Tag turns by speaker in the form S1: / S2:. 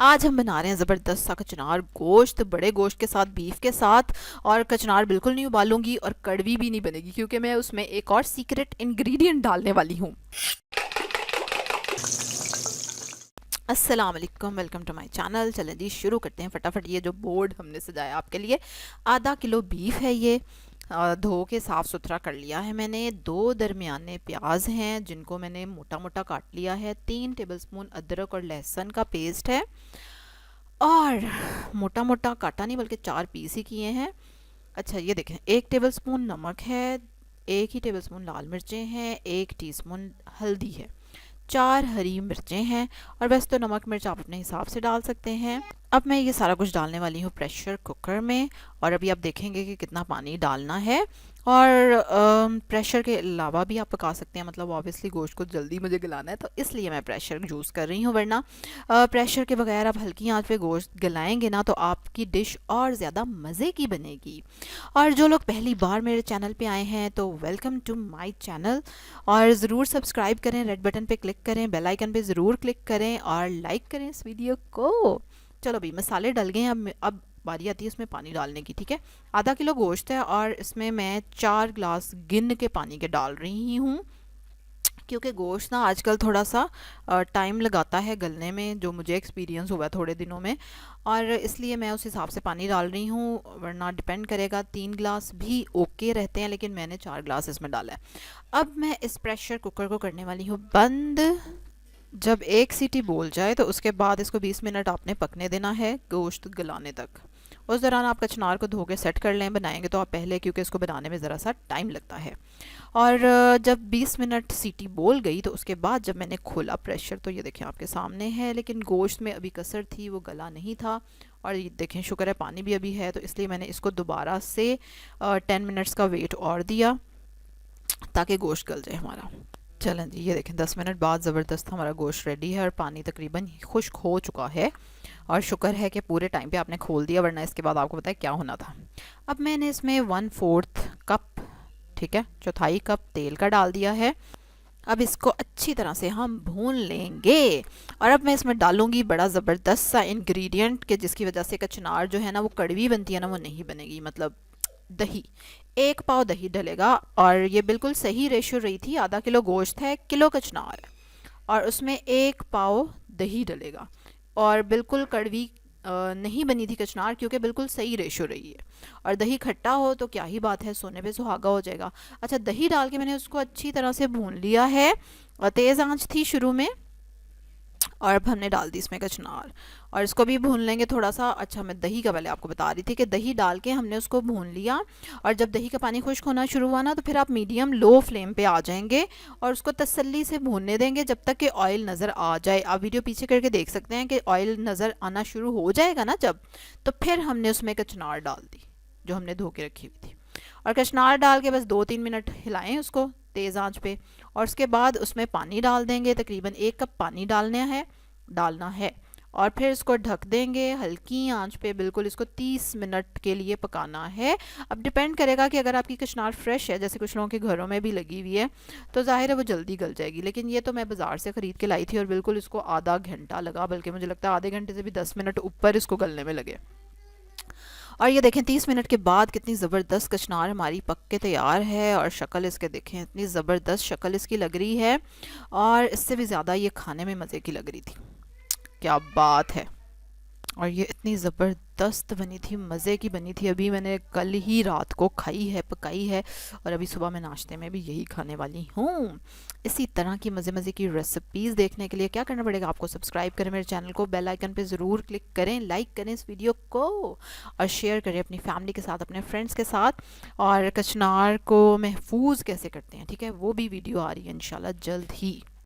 S1: आज हम बना रहे हैं ज़बरदस्त सा कचनार गोश्त, बड़े गोश्त के साथ, बीफ के साथ। और कचनार बिल्कुल नहीं उबालूंगी और कड़वी भी नहीं बनेगी क्योंकि मैं उसमें एक और सीक्रेट इंग्रेडिएंट डालने वाली हूँ। अस्सलाम वालेकुम, वेलकम टू माय चैनल। चलें जी शुरू करते हैं फटाफट। ये जो बोर्ड हमने सजाया आपके लिए, आधा किलो बीफ है ये। धो के साफ़ सुथरा कर लिया है मैंने। 2 दरमियाने प्याज हैं जिनको मैंने मोटा मोटा काट लिया है। 3 टेबलस्पून अदरक और लहसुन का पेस्ट है और मोटा मोटा काटा नहीं बल्कि 4 पीस ही किए हैं। अच्छा ये देखें, 1 टेबलस्पून नमक है, 1 ही टेबलस्पून लाल मिर्चें हैं, 1 टीस्पून हल्दी है, 4 हरी मिर्चें हैं। और वैसे तो नमक मिर्च आप अपने हिसाब से डाल सकते हैं। अब मैं ये सारा कुछ डालने वाली हूँ प्रेशर कुकर में और अभी आप देखेंगे कि कितना पानी डालना है। और प्रेशर के अलावा भी आप पका सकते हैं, मतलब ऑब्वियसली गोश्त को जल्दी मुझे गलाना है तो इसलिए मैं प्रेशर यूज़ कर रही हूँ, वरना प्रेशर के बगैर आप हल्की आंच पे गोश्त गलाएंगे ना तो आपकी डिश और ज़्यादा मज़े की बनेगी। और जो लोग पहली बार मेरे चैनल पे आए हैं तो वेलकम टू माय चैनल, और ज़रूर सब्सक्राइब करें, रेड बटन पे क्लिक करें, बेल आइकन पे ज़रूर क्लिक करें और लाइक करें इस वीडियो को। चलो भाई मसाले डल गए हैं, अब बारी आती है इसमें पानी डालने की। ठीक है, आधा किलो गोश्त है और इसमें मैं 4 ग्लास गिन के पानी के डाल रही हूँ क्योंकि गोश्त ना आजकल थोड़ा सा टाइम लगाता है गलने में, जो मुझे एक्सपीरियंस हुआ है थोड़े दिनों में, और इसलिए मैं उस हिसाब से पानी डाल रही हूँ, वरना डिपेंड करेगा। 3 ग्लास भी ओके रहते हैं लेकिन मैंने 4 ग्लास इसमें डाला है। अब मैं इस प्रेशर कुकर को करने वाली हूँ बंद। जब 1 सीटी बोल जाए तो उसके बाद इसको 20 मिनट आपने पकने देना है गोश्त गलाने तक। उस दौरान आप कचनार को धो के सेट कर लें, बनाएंगे तो आप पहले, क्योंकि इसको बनाने में ज़रा सा टाइम लगता है। और जब 20 मिनट सीटी बोल गई तो उसके बाद जब मैंने खोला प्रेशर तो ये देखें आपके सामने है, लेकिन गोश्त में अभी कसर थी, वो गला नहीं था। और ये देखें शुक्र है पानी भी अभी है, तो इसलिए मैंने इसको दोबारा से 10 मिनट्स का वेट और दिया ताकि गोश्त गल जाए हमारा। चलें जी, ये देखें 10 मिनट बाद ज़बरदस्त हमारा गोश्त रेडी है और पानी तकरीबन खुश्क हो चुका है। और शुक्र है कि पूरे टाइम पे आपने खोल दिया, वरना इसके बाद आपको पता है क्या होना था। अब मैंने इसमें 1/4 कप, ठीक है, चौथाई कप तेल का डाल दिया है। अब इसको अच्छी तरह से हम भून लेंगे। और अब मैं इसमें डालूंगी बड़ा ज़बरदस्त सा इंग्रेडिएंट कि जिसकी वजह से कचनार जो है ना वो कड़वी बनती है ना, वो नहीं बनेगी, मतलब दही। 1 पाव दही डलेगा और ये बिल्कुल सही रेशो रही थी, आधा किलो गोश्त है, किलो कचनार है और उसमें 1 पाव दही डलेगा। और बिल्कुल कड़वी नहीं बनी थी कचनार क्योंकि बिल्कुल सही रेशो रही है। और दही खट्टा हो तो क्या ही बात है, सोने पे सुहागा हो जाएगा। अच्छा, दही डाल के मैंने उसको अच्छी तरह से भून लिया है और तेज़ आंच थी शुरू में। और अब हमने डाल दी इसमें कचनार और इसको भी भून लेंगे थोड़ा सा। अच्छा, मैं दही का पहले आपको बता रही थी कि दही डाल के हमने उसको भून लिया और जब दही का पानी खुश्क होना शुरू हुआ ना तो फिर आप मीडियम लो फ्लेम पे आ जाएंगे और उसको तसल्ली से भूनने देंगे जब तक कि ऑयल नज़र आ जाए। आप वीडियो पीछे करके देख सकते हैं कि ऑयल नज़र आना शुरू हो जाएगा ना जब, तो फिर हमने उसमें कचनार डाल दी जो हमने धो के रखी हुई थी। और कचनार डाल के बस 2-3 मिनट हिलाएं उसको तेज़ आंच पे और उसके बाद उसमें पानी डाल देंगे। तकरीबन 1 कप पानी डालना है और फिर इसको ढक देंगे हल्की आंच पे। बिल्कुल इसको 30 मिनट के लिए पकाना है। अब डिपेंड करेगा कि अगर आपकी कचनार फ्रेश है, जैसे कुछ लोगों के घरों में भी लगी हुई है, तो जाहिर है वो जल्दी गल जाएगी, लेकिन ये तो मैं बाज़ार से ख़रीद के लाई थी और बिल्कुल इसको आधा घंटा लगा, बल्कि मुझे लगता है आधे घंटे से भी 10 मिनट ऊपर इसको गलने में लगे। और ये देखें 30 मिनट के बाद कितनी ज़बरदस्त कचनार हमारी पक के तैयार है। और शक्ल इसके देखें, इतनी ज़बरदस्त शक्ल इसकी लग रही है और इससे भी ज़्यादा ये खाने में मज़े की लग रही थी। क्या बात है। और ये इतनी ज़बरदस्त बनी थी, मज़े की बनी थी। अभी मैंने कल ही रात को खाई है, पकाई है और अभी सुबह मैं नाश्ते में भी यही खाने वाली हूँ। इसी तरह की मज़े मज़े की रेसिपीज़ देखने के लिए क्या करना पड़ेगा आपको, सब्सक्राइब करें मेरे चैनल को, बेल आइकन पे ज़रूर क्लिक करें, लाइक करें इस वीडियो को और शेयर करें अपनी फैमिली के साथ, अपने फ्रेंड्स के साथ। और कचनार को महफूज कैसे करते हैं, ठीक है, वो भी वीडियो आ रही है इंशाल्लाह जल्द ही।